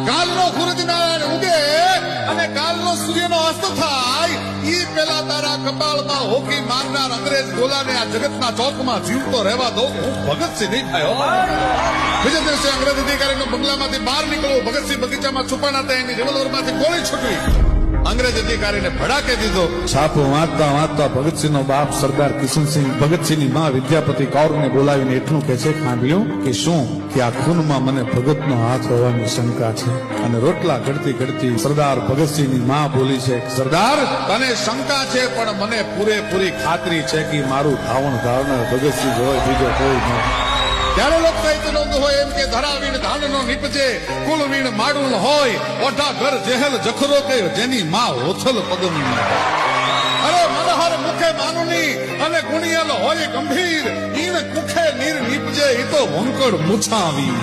કાલનો સૂરજનારાયણ ઉગે અને કાલનો સૂર્યનો અસ્ત થાય ઈ પેલા તારા કપાળમાં હોકી મારનાર અંગ્રેજ ગોલાને આ જગતના ચોકમાં જીવતો રહેવા દો. હું ભગતસિંહ નહીં થયો. બીજા દિવસે અંગ્રેજ અધિકારીનો બંગલામાંથી બહાર નીકળવું, ભગતસિંહ બગીચામાં છુપાના હતા, એની રિવોલ્વરમાંથી ગોળી છૂટવી. અંગ્રેજ અધિકારીને ભડાકે દીધો. છાપો વાંચતા વાંચતા ભગતસિંહનો બાપ સરદાર કિશનસિંહ ભગતસિંહની માં વિદ્યાપતિ કૌરને બોલાવીને એટલું કહે છે, ખાંડિયો કે શું કે આ ખૂનમાં મને ભગતનો હાથ હોવાની શંકા છે. અને રોટલા ઘડતી ઘડતી સરદાર ભગતસિંહની માં બોલી છે, સરદાર તને શંકા છે પણ મને પૂરેપૂરી ખાતરી છે કે મારું ધાવણ ધારનાર ભગતસિંહ હોય, બીજો કોઈ નહીં. ત્યારે લોક સાહિત્ય નોંધ હોય એમ કે ધરાવીણ ધાનનો નીપજે, કુલવીણ માડુલ હોય, ઓઢા ઘર જેહલ જખરો કે જેની માં હોથલ પગમની. અરે મનહર મુખે માનુની અને ગુણિયલ હોય ગંભીર, ઈન કુખે નીર નીપજે ઈ તો વંકડ મુછાવી.